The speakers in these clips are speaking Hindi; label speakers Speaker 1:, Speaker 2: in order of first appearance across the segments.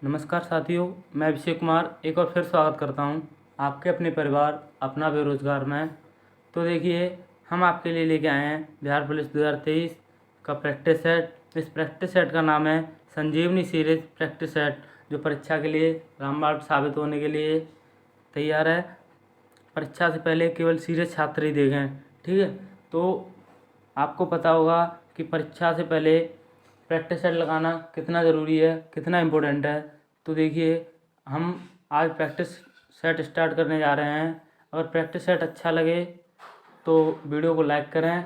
Speaker 1: नमस्कार साथियों, मैं अभिषेक कुमार एक बार फिर स्वागत करता हूं आपके अपने परिवार अपना बेरोजगार में। तो देखिए, हम आपके लिए लेके आए हैं बिहार पुलिस 2023 का प्रैक्टिस सेट। इस प्रैक्टिस सेट का नाम है संजीवनी सीरीज प्रैक्टिस सेट, जो परीक्षा के लिए रामबाण साबित होने के लिए तैयार है। परीक्षा से पहले केवल सीरियस छात्र ही देखें, ठीक है। तो आपको पता होगा कि परीक्षा से पहले प्रैक्टिस सेट लगाना कितना ज़रूरी है, कितना इम्पोर्टेंट है। तो देखिए, हम आज प्रैक्टिस सेट स्टार्ट करने जा रहे हैं। अगर प्रैक्टिस सेट अच्छा लगे तो वीडियो को लाइक करें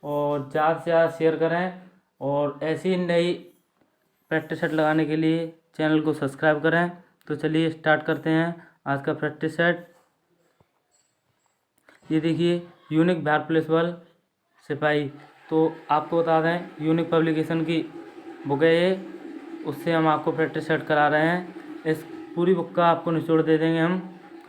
Speaker 1: और ज़्यादा से ज़्यादा शेयर करें, और ऐसी नई प्रैक्टिस सेट लगाने के लिए चैनल को सब्सक्राइब करें। तो चलिए स्टार्ट करते हैं आज का प्रैक्टिस सेट। ये देखिए, यूनिक बिहार पुलिस बल सिपाही। तो आपको बता दें, यूनिक पब्लिकेशन की बुक है ये, उससे हम आपको प्रैक्टिस सेट करा रहे हैं। इस पूरी बुक का आपको निचोड़ दे देंगे हम।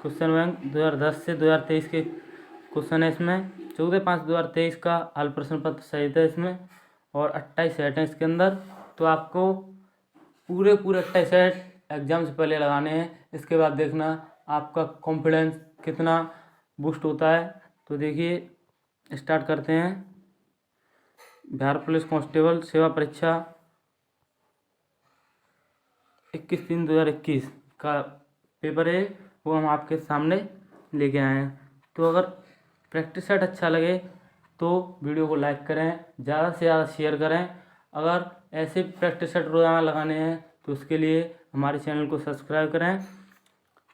Speaker 1: क्वेश्चन बैंक 2010 से 2023 के क्वेश्चन है इसमें। 14/5/2023 का हल प्रश्न पत्र सहित है इसमें, और 28 सेट हैं इसके अंदर। तो आपको पूरे 28 सेट एग्जाम से पहले लगाने हैं। इसके बाद देखना आपका कॉन्फिडेंस कितना बूस्ट होता है। तो देखिए, स्टार्ट करते हैं। बिहार पुलिस कांस्टेबल सेवा परीक्षा 21/3/2021 का पेपर है, वो हम आपके सामने लेके आए हैं। तो अगर प्रैक्टिस सेट अच्छा लगे तो वीडियो को लाइक करें, ज़्यादा से ज़्यादा शेयर करें। अगर ऐसे प्रैक्टिस सेट रोज़ाना लगाने हैं तो उसके लिए हमारे चैनल को सब्सक्राइब करें।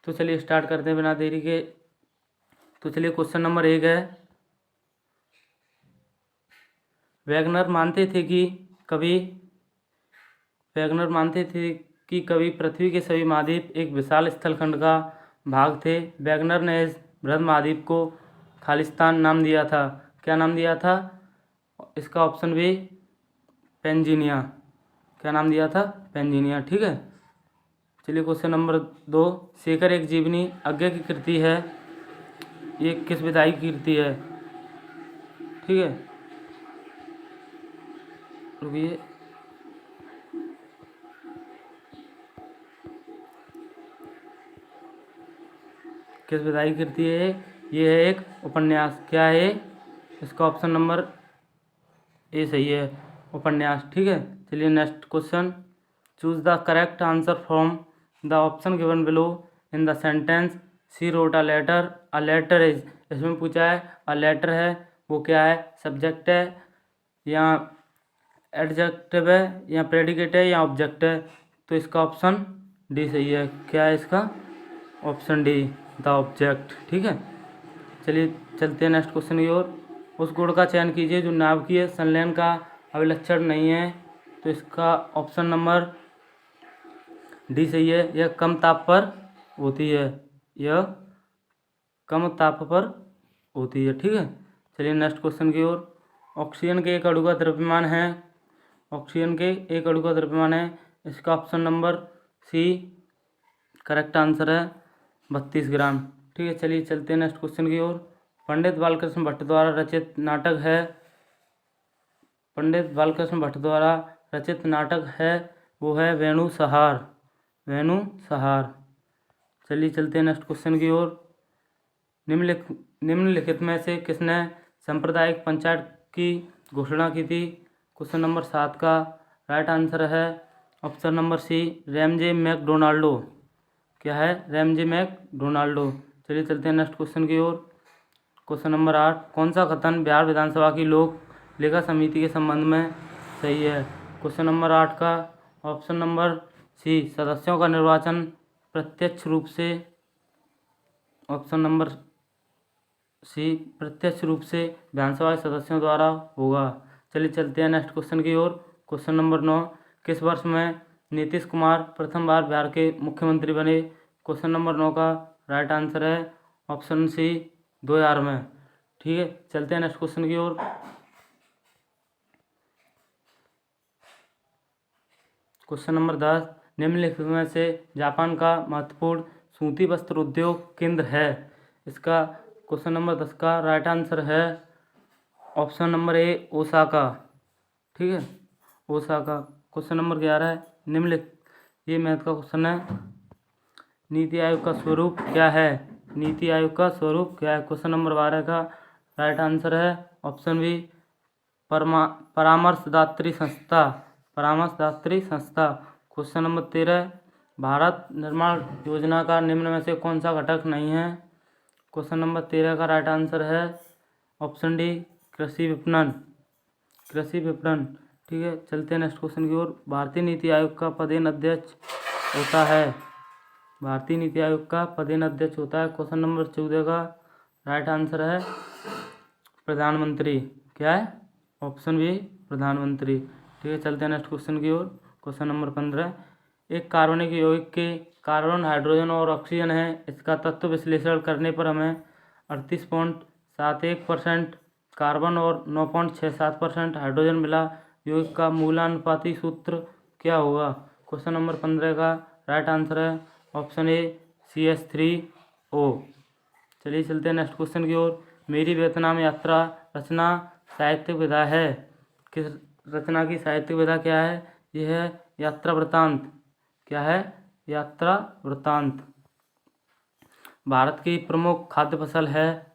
Speaker 1: तो चलिए स्टार्ट करते हैं बिना देरी के। तो चलिए, क्वेश्चन नंबर 1 है। वैगनर मानते थे कि कभी कभी पृथ्वी के सभी महाद्वीप एक विशाल स्थलखंड का भाग थे। वैगनर ने इस बृहद महाद्वीप को खालिस्तान नाम दिया था। क्या नाम दिया था इसका? ऑप्शन बी, पेंजिनिया। क्या नाम दिया था? पेंजिनिया, ठीक है। चलिए क्वेश्चन नंबर 2। शेखर एक जीवनी आज्ञा की कृति है, ये किस विधायी की कृति है? ठीक है, रुकिए। किस विधायी की कृति है ये? है एक उपन्यास। क्या है इसका? ऑप्शन नंबर ए सही है, उपन्यास, ठीक है। चलिए next question. Choose the correct answer from the option given below in the sentence she wrote a letter. A letter is, इसमें पूछा है अ लेटर है, वो क्या है? सब्जेक्ट है या एडजेक्टिव है या प्रेडिकेट है या ऑब्जेक्ट है? तो इसका ऑप्शन डी सही है। क्या है इसका? ऑप्शन डी, द ऑब्जेक्ट, ठीक है। चलिए चलते हैं नेक्स्ट क्वेश्चन की ओर। उस गुण का चयन कीजिए जो नाभिकीय संलयन का अभिलक्षण नहीं है। तो इसका ऑप्शन नंबर डी सही है, यह कम ताप पर होती है। यह कम ताप पर होती है, ठीक है। चलिए नेक्स्ट क्वेश्चन की ओर। ऑक्सीजन के एक अणु का द्रव्यमान है, ऑक्सीजन के एक अणु का द्रव्यमान है, इसका option number C correct answer है 32 ग्राम, ठीक है। चलिए चलते हैं नेक्स्ट क्वेश्चन की ओर। पंडित बालकृष्ण भट्ट द्वारा रचित नाटक है, पंडित बालकृष्ण भट्ट द्वारा रचित नाटक है, वो है वेणु सहार, वेणु सहार। चलिए चलते हैं नेक्स्ट क्वेश्चन की ओर। निम्नलिखित में से किसने सांप्रदायिक पंचायत की घोषणा की थी? क्वेश्चन नंबर 7 का राइट आंसर है ऑप्शन नंबर सी, रैमजे मैकडोनाल्डो। क्या है? रैमजे मैकडोनाल्डो। चलिए चलते हैं नेक्स्ट क्वेश्चन की ओर। Question number 8। कौन सा कथन बिहार विधानसभा की लोक लेखा समिति के संबंध में सही है? क्वेश्चन नंबर 8 का ऑप्शन नंबर सी, सदस्यों का निर्वाचन प्रत्यक्ष रूप से, ऑप्शन नंबर सी, प्रत्यक्ष रूप से विधानसभा के सदस्यों द्वारा होगा। चलिए चलते हैं नेक्स्ट क्वेश्चन की ओर। Question number 9। किस वर्ष में नीतीश कुमार प्रथम बार बिहार के मुख्यमंत्री बने? क्वेश्चन नंबर 9 का राइट आंसर है ऑप्शन सी, 2000 में, ठीक है। चलते हैं नेक्स्ट क्वेश्चन की ओर। Question number 10। निम्नलिखित में से जापान का महत्वपूर्ण सूती वस्त्र उद्योग केंद्र है? इसका क्वेश्चन नंबर 10 का राइट आंसर है ऑप्शन नंबर ए, ओसाका, ठीक है, ओसाका। क्वेश्चन नंबर 11 है। ये मैथ का क्वेश्चन है। नीति आयोग का स्वरूप क्या है? नीति आयोग का स्वरूप क्या है? क्वेश्चन नंबर 12 का राइट आंसर है ऑप्शन बी परामर्शदात्री संस्था। परामर्शदात्री संस्था। क्वेश्चन नंबर 13 भारत निर्माण योजना का निम्न में से कौन सा घटक नहीं है? क्वेश्चन नंबर 13 का राइट आंसर है ऑप्शन डी कृषि विपणन। कृषि विपणन। ठीक है, चलते हैं नेक्स्ट क्वेश्चन की ओर। भारतीय नीति आयोग का पदेन अध्यक्ष होता है। भारतीय नीति आयोग का पदेन अध्यक्ष होता है। क्वेश्चन नंबर 14 का राइट आंसर है प्रधानमंत्री। क्या है? ऑप्शन बी प्रधानमंत्री। ठीक है, चलते हैं नेक्स्ट क्वेश्चन की ओर। क्वेश्चन नंबर 15 एक कार्बनिक यौगिक के कार्बन, हाइड्रोजन और ऑक्सीजन है। इसका तत्व विश्लेषण करने पर हमें 38.71% कार्बन और 9.67% हाइड्रोजन मिला। यौगिक का मूलानुपाती सूत्र क्या होगा? क्वेश्चन नंबर 15 का राइट आंसर है ऑप्शन ए CH3O। चलिए चलते हैं नेक्स्ट क्वेश्चन की ओर। मेरी वियतनाम यात्रा रचना साहित्यिक विधा है। किस रचना की साहित्यिक विधा क्या है? यह है यात्रा वृत्तांत। क्या है? यात्रा वृत्तांत। भारत की प्रमुख खाद्य फसल है।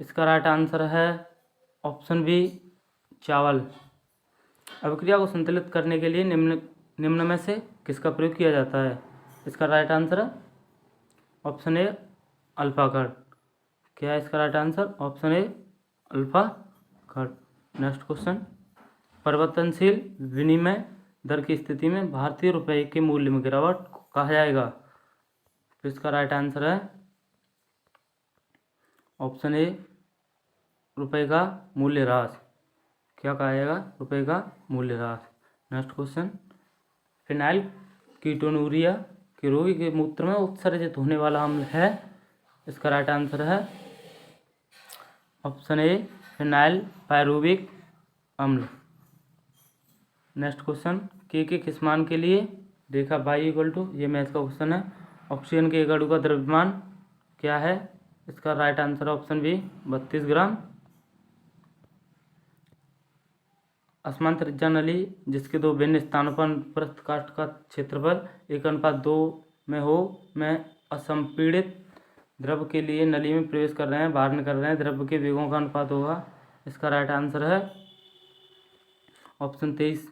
Speaker 1: इसका राइट आंसर है ऑप्शन बी चावल। अभिक्रिया को संतुलित करने के लिए निम्न में से किसका प्रयोग किया जाता है? इसका राइट आंसर है ऑप्शन ए अल्फा खंड। क्या है इसका right answer? Option A alpha खंड। नेक्स्ट क्वेश्चन परिवर्तनशील विनिमय दर की स्थिति में भारतीय रुपये के मूल्य में गिरावट को कहा जाएगा। तो इसका राइट आंसर है ऑप्शन ए रुपये का मूल्य ह्रास। क्या कहा जाएगा? रुपये का मूल्य ह्रास। नेक्स्ट क्वेश्चन फिनाइल कीटोनूरिया के रोगी के मूत्र में उत्सर्जित होने वाला अम्ल है। इसका राइट आंसर है ऑप्शन ए फिनाइल पायरुविक अम्ल। नेक्स्ट क्वेश्चन के किस मान के लिए रेखा बाई इक्वल टू, ये मैथ का क्वेश्चन है, ऑक्सीजन के एक अणु का द्रव्यमान क्या है? इसका राइट आंसर है ऑप्शन बी 32 ग्राम। असमान त्रिज्या नली जिसके दो भिन्न स्थानों पर पृष्ठकाष्ठ का क्षेत्रफल 1:2 में हो, में असंपीड़ित द्रव के लिए नली में प्रवेश कर रहे हैं, बाहर निकल रहे हैं, द्रव के वेगों का अनुपात होगा। इसका राइट आंसर है ऑप्शन 23।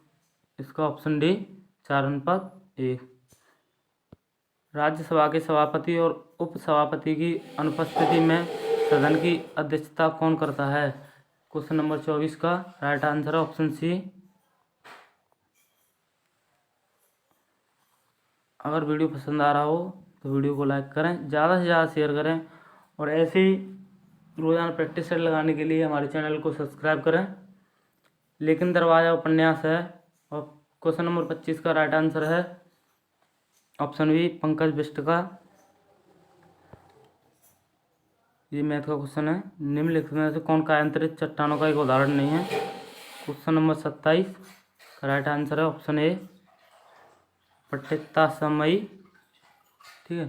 Speaker 1: इसका ऑप्शन डी 4:1। राज्यसभा के सभापति और उपसभापति की अनुपस्थिति में सदन की अध्यक्षता कौन करता है? क्वेश्चन नंबर 24 का राइट आंसर है ऑप्शन सी। अगर वीडियो पसंद आ रहा हो तो वीडियो को लाइक करें, ज़्यादा से ज़्यादा शेयर करें और ऐसे ही रोज़ाना प्रैक्टिस सेट लगाने के लिए हमारे चैनल को सब्सक्राइब करें। लेकिन दरवाजा उपन्यास है और क्वेश्चन नंबर 25 का राइट आंसर है ऑप्शन बी पंकज बिष्ट का। ये मैथ का क्वेश्चन है। निम्नलिखित में से कौन कायांतरित चट्टानों का एक उदाहरण नहीं है? क्वेश्चन नंबर 27 का राइट आंसर है ऑप्शन ए पट्टितासमयी। ठीक है,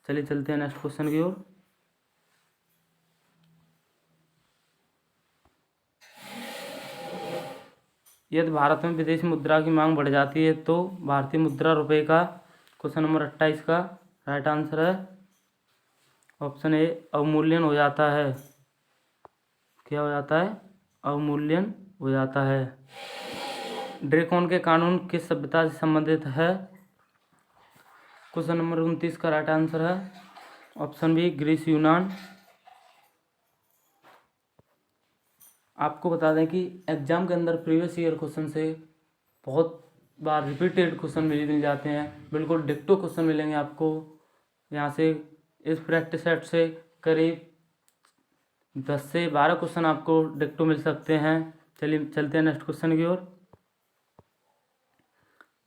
Speaker 1: चलिए चलते हैं नेक्स्ट क्वेश्चन की ओर। यदि भारत में विदेशी मुद्रा की मांग बढ़ जाती है तो भारतीय मुद्रा रुपये का, क्वेश्चन नंबर 28 का राइट आंसर है ऑप्शन ए अवमूल्यन हो जाता है। क्या हो जाता है? अवमूल्यन हो जाता है। ड्रेकोन के कानून किस सभ्यता से संबंधित है? क्वेश्चन नंबर 29 का राइट आंसर है ऑप्शन बी ग्रीस यूनान। आपको बता दें कि एग्जाम के अंदर प्रीवियस ईयर क्वेश्चन से बहुत बार रिपीटेड क्वेश्चन मिल जाते हैं, बिल्कुल डिक्टो क्वेश्चन मिलेंगे आपको यहाँ से। इस प्रैक्टिस सेट से करीब 10 से 12 क्वेश्चन आपको डिक्टो मिल सकते हैं। चलिए चलते हैं नेक्स्ट क्वेश्चन की ओर।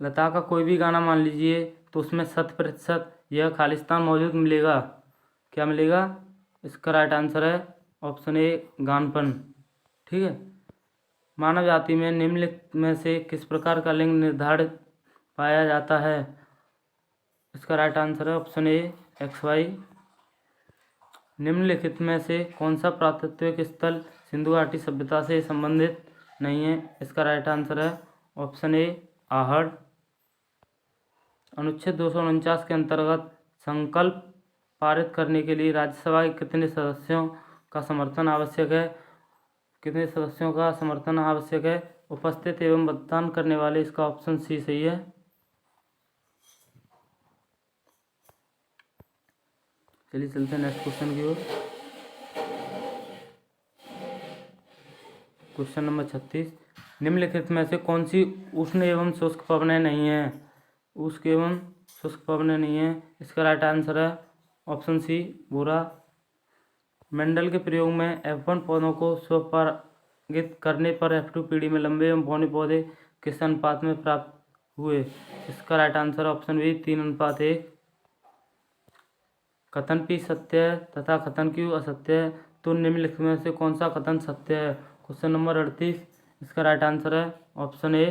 Speaker 1: लता का कोई भी गाना मान लीजिए तो उसमें 100% यह खालिस्तान मौजूद मिलेगा। क्या मिलेगा? इसका राइट आंसर है ऑप्शन ए गानपन। ठीक है, मानव जाति में निम्नलिखित में से किस प्रकार का लिंग निर्धारित पाया जाता है? इसका राइट आंसर है ऑप्शन ए XY। निम्नलिखित में से कौन सा पुरातात्विक स्थल सिंधु घाटी सभ्यता से संबंधित नहीं है? इसका राइट आंसर है ऑप्शन ए आहड़। अनुच्छेद 249 के अंतर्गत संकल्प पारित करने के लिए राज्यसभा के कितने सदस्यों का समर्थन आवश्यक है? कितने सदस्यों का समर्थन आवश्यक है? उपस्थित एवं मतदान करने वाले, इसका ऑप्शन सी सही है। चलिए चलते हैं नेक्स्ट क्वेश्चन की ओर। क्वेश्चन नंबर 36, निम्नलिखित में से कौन सी उष्ण एवं शुष्क पवनें नहीं है? उष्ण एवं शुष्क पवनें नहीं है, इसका राइट आंसर है ऑप्शन सी भूरा। मेंडल के प्रयोग में F1 पौधों को स्वपरागित करने पर F2 पीढ़ी में लंबे एवं बौने पौधे किस अनुपात में प्राप्त हुए? इसका राइट आंसर ऑप्शन बी 3:1। कथन P सत्य है तथा कथन Q असत्य है, तो निम्नलिखित में से कौन सा कथन सत्य है? क्वेश्चन नंबर 38, इसका राइट आंसर है ऑप्शन ए।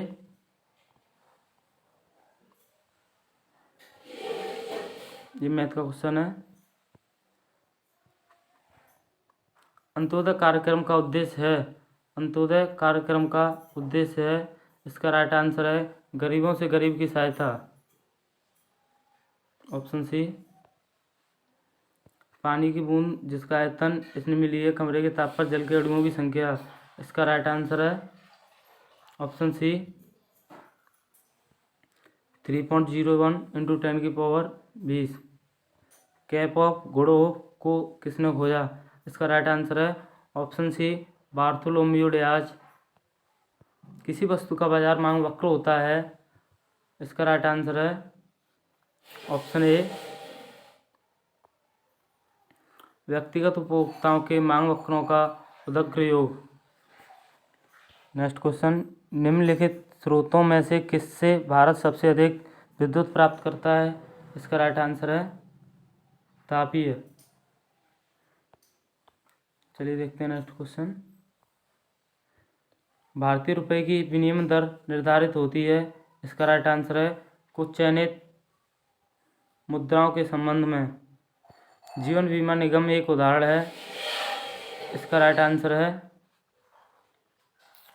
Speaker 1: ये मैथ का क्वेश्चन है। अंत्योदय कार्यक्रम का उद्देश्य है, अंत्योदय कार्यक्रम का उद्देश्य है, इसका राइट आंसर है गरीबों से गरीब की सहायता, ऑप्शन सी। पानी की बूंद जिसका आयतन इसने मिली है कमरे के ताप पर जल के अणुओं की संख्या, इसका राइट आंसर है option C 3.01 × 10⁻20। Cape of Good Hope को किसने खोजा? इसका राइट आंसर है ऑप्शन सी बार्थोलोम्यू डियाज। किसी वस्तु का बाजार मांग वक्र होता है, इसका राइट आंसर है ऑप्शन ए व्यक्तिगत उपभोक्ताओं के मांग वक्रों का उदग्र योग। नेक्स्ट क्वेश्चन, निम्नलिखित स्रोतों में से किससे भारत सबसे अधिक विद्युत प्राप्त करता है? इसका राइट आंसर है तापीय। चलिए देखते हैं नेक्स्ट क्वेश्चन। भारतीय रुपए की विनिमय दर निर्धारित होती है, इसका राइट आंसर है कुछ चयनित मुद्राओं के संबंध में। जीवन बीमा निगम एक उदाहरण है, इसका राइट आंसर है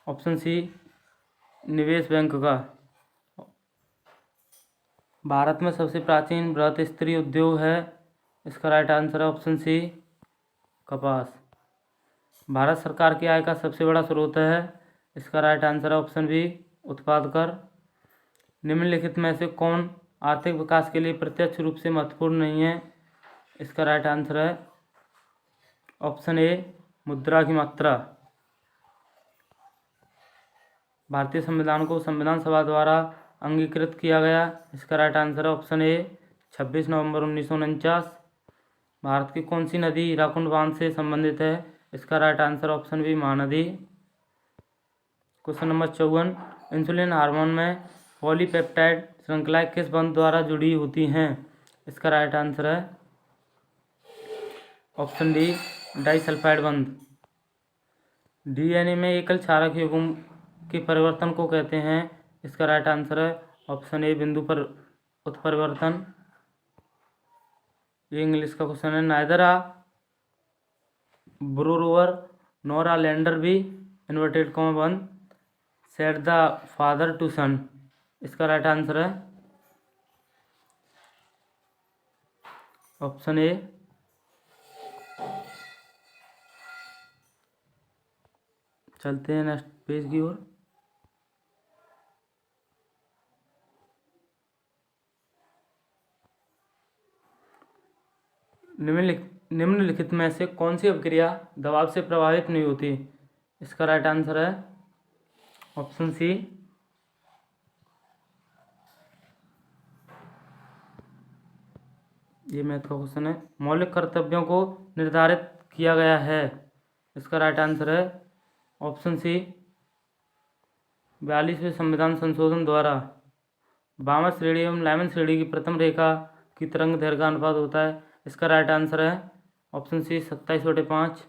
Speaker 1: ऑप्शन सी निवेश बैंक का। भारत में सबसे प्राचीन बृहत स्त्री उद्योग है, इसका राइट आंसर है ऑप्शन सी कपास। भारत सरकार की आय का सबसे बड़ा स्रोत है, इसका राइट आंसर है ऑप्शन बी उत्पाद कर। निम्नलिखित में से कौन आर्थिक विकास के लिए प्रत्यक्ष रूप से महत्वपूर्ण नहीं है? इसका राइट आंसर है ऑप्शन ए मुद्रा की मात्रा। भारतीय संविधान को संविधान सभा द्वारा अंगीकृत किया गया, इसका राइट आंसर है ऑप्शन ए 26 नवंबर 1949। भारत की कौन सी नदी हीराकुंड बांध से संबंधित है? इसका right answer option B Mahanadi. Question number 54, insulin hormone में पॉलीपेप्टाइड श्रृंखलाएं किस बंध द्वारा जुड़ी होती हैं? इसका राइट आंसर है ऑप्शन डी डाइसल्फाइड बंध। डीएनए में एकल क्षारक युग्म के परिवर्तन को कहते हैं, इसका राइट आंसर है ऑप्शन ए बिंदु पर उत्परिवर्तन। ये इंग्लिश का क्वेश्चन है। नाइदर आ ब्रोरोवर नॉर आ लैंडर भी इन्वर्टेड कॉमा बंद सेड द फादर टू सन, इसका राइट आंसर है ऑप्शन ए। चलते हैं नेक्स्ट पेज की ओर। निम्नलिखित में से कौन सी अभिक्रिया दबाव से प्रभावित नहीं होती? इसका राइट आंसर है ऑप्शन सी ये मैथ का क्वेश्चन है। मौलिक कर्तव्यों को निर्धारित किया गया है, इसका राइट आंसर है ऑप्शन सी 42वें संविधान संशोधन द्वारा। बामर श्रेणी एवं लाइमन श्रेणी की प्रथम रेखा की तरंग दैर्घ्य का अनुपात होता है, इसका राइट आंसर है ऑप्शन सी 27/5।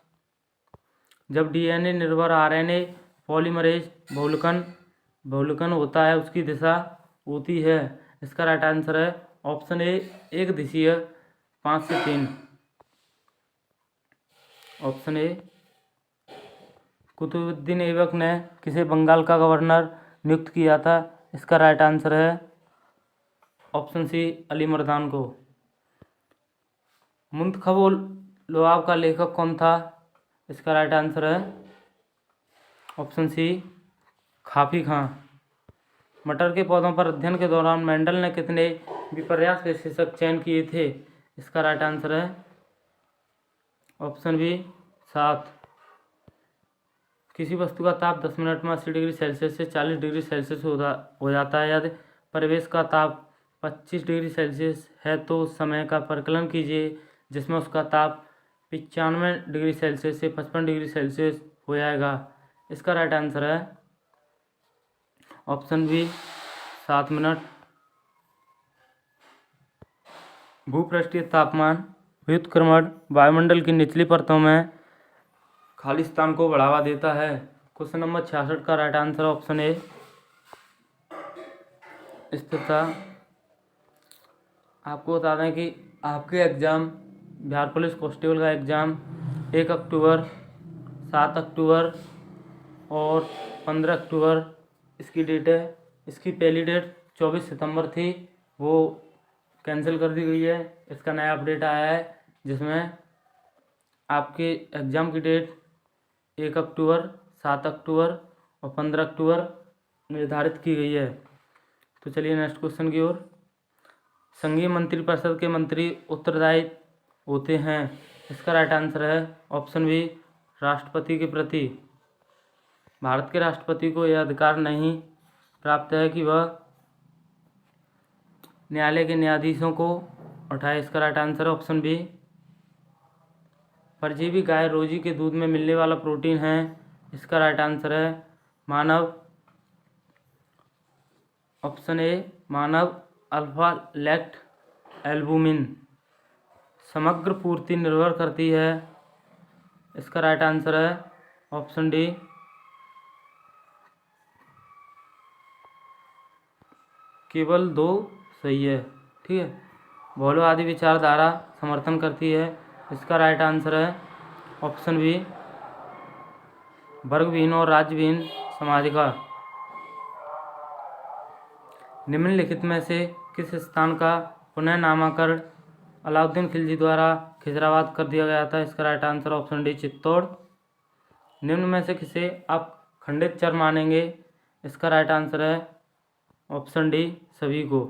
Speaker 1: जब डीएनए निर्भर आरएनए पॉलीमरेज बहुलकन होता है उसकी दिशा होती है, इसका राइट आंसर है ऑप्शन ए एक दिशीय 5 से 3, ऑप्शन ए। कुतुबुद्दीन ऐबक ने किसे बंगाल का गवर्नर नियुक्त किया था? इसका राइट आंसर है ऑप्शन सी अली मर्दान को। मुंतखब लुआब का लेखक कौन था? इसका राइट आंसर है ऑप्शन सी खाफी खां। मटर के पौधों पर अध्ययन के दौरान मेंडल ने कितने विपर्यास विशेषक चयन किए थे? इसका राइट आंसर है ऑप्शन बी 7। किसी वस्तु का ताप 10 मिनट में 80 डिग्री सेल्सियस से 40 डिग्री सेल्सियस हो जाता है। यदि परिवेश का ताप 25 डिग्री सेल्सियस है तो उस समय का परिकलन कीजिए जिसमें उसका ताप 95 डिग्री सेल्सियस से 55 डिग्री सेल्सियस हो जाएगा। इसका राइट आंसर है ऑप्शन बी 7 मिनट। भूपृष्ठीय तापमान व्युत्क्रमण वायुमंडल की निचली परतों में खालिस्तान को बढ़ावा देता है। क्वेश्चन नंबर 66 का राइट आंसर ऑप्शन ए स्थिरता। आपको बता दें कि आपके एग्ज़ाम बिहार पुलिस कांस्टेबल का एग्ज़ाम 1 अक्टूबर, 7 अक्टूबर और 15 अक्टूबर इसकी डेट है। इसकी पहली डेट 24 सितंबर थी, वो कैंसिल कर दी गई है। इसका नया अपडेट आया है जिसमें आपके एग्ज़ाम की डेट 1 अक्टूबर, 7 अक्टूबर और 15 अक्टूबर निर्धारित की गई है। तो चलिए नेक्स्ट क्वेश्चन की ओर। संघीय मंत्रिपरिषद के मंत्री उत्तरदायी होते हैं। इसका राइट आंसर है ऑप्शन बी राष्ट्रपति के प्रति। भारत के राष्ट्रपति को यह अधिकार नहीं प्राप्त है कि वह न्यायालय के न्यायाधीशों को उठाए। इसका राइट आंसर है ऑप्शन बी। परजीवी गाय रोजी के दूध में मिलने वाला प्रोटीन है। इसका राइट आंसर है मानव। ऑप्शन ए मानव अल्फा लैक्ट एल्बुमिन समग्र पूर्ति निर्भर करती है। इसका राइट आंसर है ऑप्शन डी केवल 2 सही है। ठीक है। बहुलवादी विचारधारा समर्थन करती है। इसका राइट आंसर है ऑप्शन बी वर्गविहीन और राज्यविहीन समाज का। निम्नलिखित में से किस स्थान का पुनः नामकरण अलाउद्दीन खिलजी द्वारा खिजराबाद कर दिया गया था? इसका right answer option D Chittor. निम्न में से किसे आप खंडित चर मानेंगे? इसका राइट आंसर है ऑप्शन डी सभी को।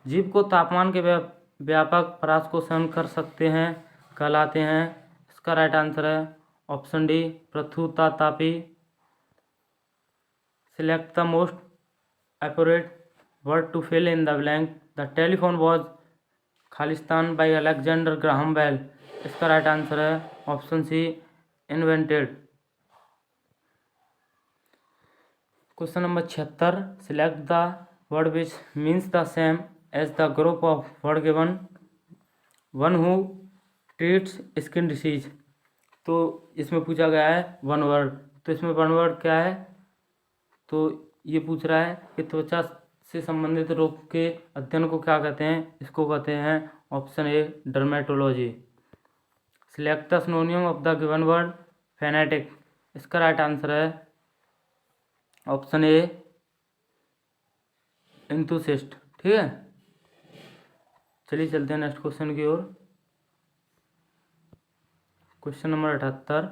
Speaker 1: जीव को तापमान के व्यापक परास को सहन कर सकते हैं कहलाते हैं। इसका राइट आंसर है ऑप्शन डी पृथुतातापी। Select the most appropriate word to fill in the blank. The telephone was खालिस्तान बाई अलेक्जेंडर ग्राहम बेल। इसका राइट आंसर है option C invented. Question number 76 select the word which means the same as the group of word given one who treats skin disease. तो इसमें पूछा गया है वन वर्ड। तो इसमें वन वर्ड क्या है? तो ये पूछ रहा है कि त्वचा से संबंधित रोग के अध्ययन को क्या कहते हैं? इसको कहते हैं option A dermatology. Select the synonym of the given word fanatic. इसका राइट आंसर है ऑप्शन ए एंथुसिस्ट। ठीक है। चलिए चलते हैं नेक्स्ट क्वेश्चन की ओर। Question number 78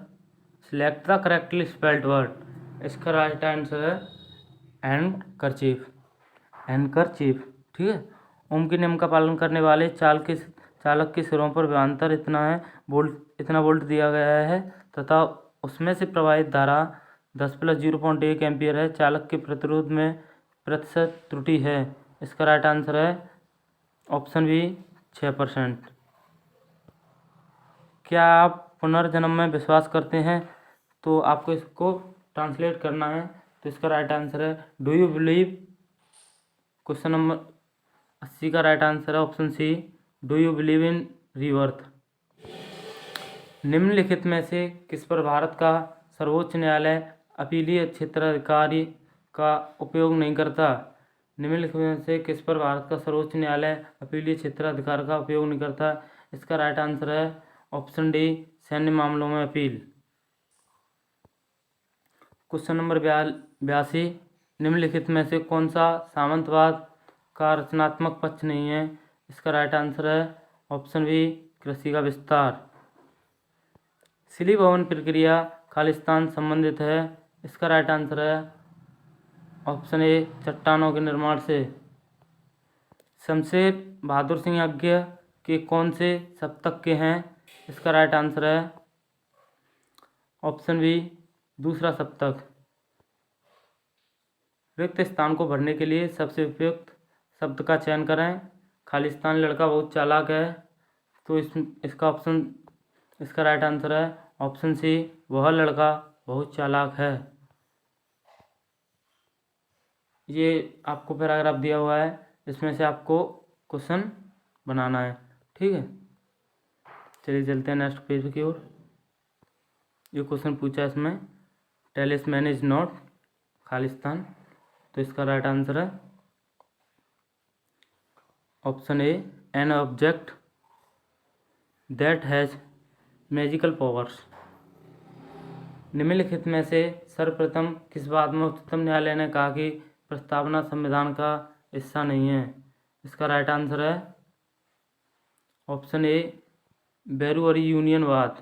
Speaker 1: select the correctly spelled word. इसका राइट आंसर है हैंडकरचीफ। हैंडकरचीफ। ठीक है। ओम के नियम का पालन करने वाले चालक के सिरों पर विभवांतर इतना वोल्ट दिया गया है तथा उसमें से प्रवाहित धारा 10 + 0.1 एम्पियर है। चालक के प्रतिरोध में प्रतिशत त्रुटि है। इसका राइट आंसर है ऑप्शन बी 6%। क्या आप पुनर्जन्म में विश्वास करते हैं? तो आपको इसको ट्रांसलेट करना है। तो इसका राइट आंसर है do you believe. Question number 80 का राइट आंसर है option C do you believe in rebirth. निम्नलिखित में से किस पर भारत का सर्वोच्च न्यायालय अपीलीय क्षेत्राधिकारी का उपयोग नहीं करता? निम्नलिखित में से किस पर भारत का सर्वोच्च न्यायालय अपीलीय क्षेत्राधिकार का उपयोग नहीं करता? इसका राइट आंसर है ऑप्शन डी सैन्य मामलों में अपील। क्वेश्चन नंबर 82 निम्नलिखित में से कौन सा सामंतवाद का रचनात्मक पक्ष नहीं है। इसका राइट आंसर है ऑप्शन बी, कृषि का विस्तार। शिली भवन प्रक्रिया खालिस्तान संबंधित है। इसका राइट आंसर है ऑप्शन ए, चट्टानों के निर्माण से। शमशेर बहादुर सिंह यज्ञ के कौन से सप्तक के हैं? इसका राइट आंसर है ऑप्शन बी, दूसरा सप्तक। रिक्त स्थान को भरने के लिए सबसे उपयुक्त शब्द का चयन करें। खालिस्तान लड़का बहुत चालाक है, तो इसका राइट आंसर है ऑप्शन सी, वह लड़का बहुत चालाक है। ये आपको पैराग्राफ दिया हुआ है, इसमें से आपको क्वेश्चन बनाना है, ठीक है। चलिए चलते हैं नेक्स्ट पेज की ओर। ये क्वेश्चन पूछा है इसमें, टेलिस्मैन इज नॉट खालिस्तान, तो इसका राइट आंसर है option A, an object that has magical powers. निम्नलिखित में से सर्वप्रथम किस बात में उच्चतम न्यायालय ने कहा कि प्रस्तावना संविधान का हिस्सा नहीं है? इसका राइट आंसर है ऑप्शन ए, बैरूअरी यूनियनवाद।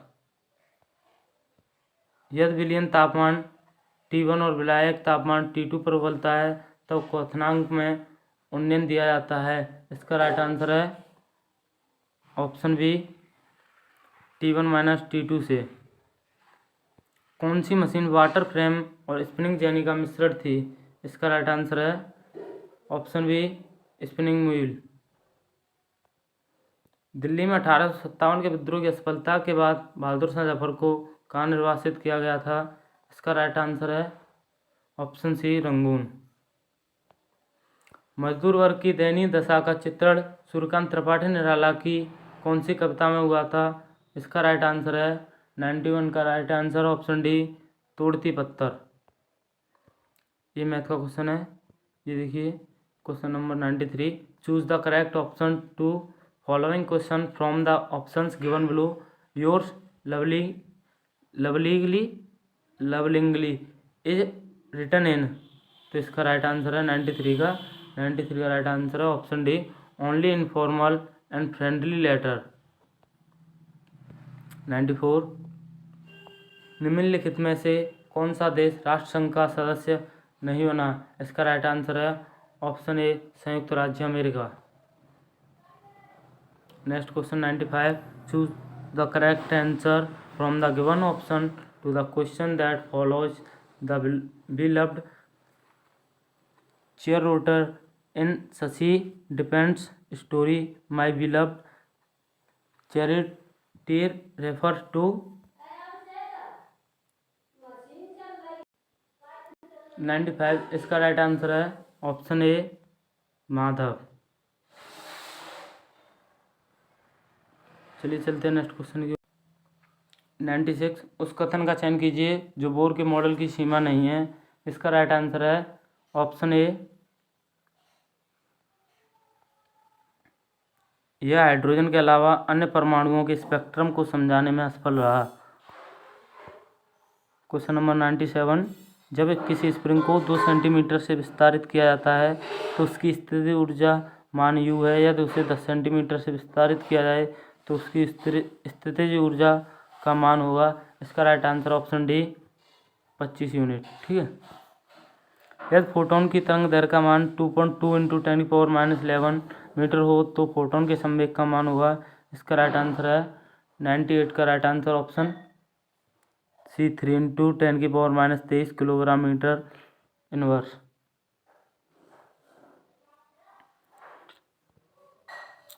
Speaker 1: यदि विलयन तापमान T1 और विलायक तापमान T2 पर उबलता है तो क्वथनांक में उन्नयन दिया जाता है। इसका राइट आंसर है ऑप्शन बी, T1 - T2 से। कौन सी मशीन वाटर फ्रेम और स्पिनिंग जेनी का मिश्रण थी? इसका राइट आंसर है option B, spinning wheel. Delhi में 1857 के विद्रोह की असफलता के बाद बहादुर शाह जफर को कहाँ निर्वासित किया गया था? इसका राइट आंसर है ऑप्शन सी, रंगून। मजदूर वर्ग की दयनीय दशा का चित्रण सूर्यकांत त्रिपाठी निराला की कौन सी कविता में हुआ था? इसका राइट आंसर है 91 का राइट आंसर ऑप्शन डी, तोड़ती पत्थर। ये मैथ का क्वेश्चन है, ये देखिए question number 93। Choose the correct option to following question from the options given below. Yours lovingly is written in, तो इसका राइट आंसर है 93 का राइट आंसर है option D, only informal and friendly letter. 94। निम्नलिखित में से कौन सा देश राष्ट्रसंघ का सदस्य नहीं बना? इसका राइट आंसर है ऑप्शन ए, संयुक्त राज्य America. Next question 95। Choose the correct answer from the given option to the question that follows the beloved charioteer in Shashi Deshpande's story my beloved charioteer refers to। 95। इसका राइट आंसर है ऑप्शन ए, माधव। चलिए चलते हैं नेक्स्ट क्वेश्चन की। 96। उस कथन का चयन कीजिए जो बोर के मॉडल की सीमा नहीं है। इसका राइट आंसर है ऑप्शन ए, यह हाइड्रोजन के अलावा अन्य परमाणुओं के स्पेक्ट्रम को समझाने में असफल रहा। Question number 97। जब किसी स्प्रिंग को 2 सेंटीमीटर से विस्तारित किया जाता है तो उसकी स्थितिज ऊर्जा मान U है। यदि उसे 10 सेंटीमीटर से विस्तारित किया जाए तो उसकी स्थितिज ऊर्जा का मान होगा। इसका right answer option D, 25 unit, ठीक है। यदि फोटोन की तरंग दैर्घ्य का मान 2.2 × 10⁻11 मीटर हो तो फोटोन के संवेग का मान होगा। इसका राइट आंसर है 98 का right answer option C, 3 × 10⁻23 kilogram metre inverse.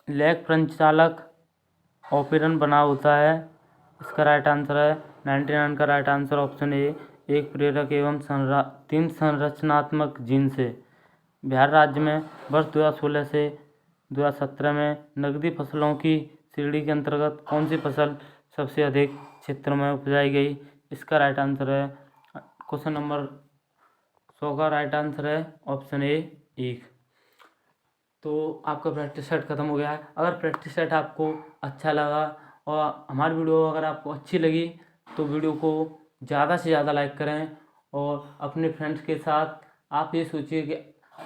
Speaker 1: लेख संचालक ऑपरेशन बना होता है। इसका राइट आंसर है 99 का राइट आंसर ऑप्शन ए, एक प्रेरक एवं 3 संरचनात्मक जीन से। बिहार राज्य में वर्ष 2016 से 2017 में नकदी फसलों की श्रेणी के अंतर्गत कौन सी फसल सबसे अधिक क्षेत्र में उपजाई गई? इसका राइट आंसर है क्वेश्चन नंबर 100 का राइट आंसर है ऑप्शन ए, ईख। तो आपका प्रैक्टिस सेट खत्म हो गया है। अगर प्रैक्टिस सेट आपको अच्छा लगा और हमारी वीडियो अगर आपको अच्छी लगी तो वीडियो को ज़्यादा से ज़्यादा लाइक करें और अपने फ्रेंड्स के साथ आप ये सोचिए कि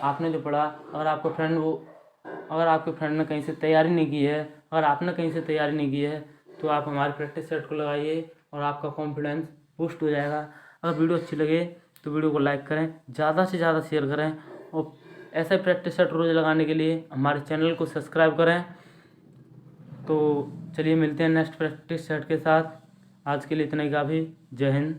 Speaker 1: आपने जो पढ़ा, अगर आपका फ्रेंड अगर आपके फ्रेंड ने कहीं से तैयारी नहीं की है, अगर आपने कहीं से तैयारी नहीं की है, तो आप हमारे प्रैक्टिस सेट को लगाइए और आपका कॉन्फिडेंस बूस्ट हो जाएगा। अगर वीडियो अच्छी लगे तो वीडियो को लाइक करें, ज़्यादा से ज़्यादा शेयर करें और ऐसे प्रैक्टिस सेट रोज़ लगाने के लिए हमारे चैनल को सब्सक्राइब करें। तो चलिए मिलते हैं नेक्स्ट प्रैक्टिस सेट के साथ। आज के लिए इतना ही काफ़ी। जय हिंद।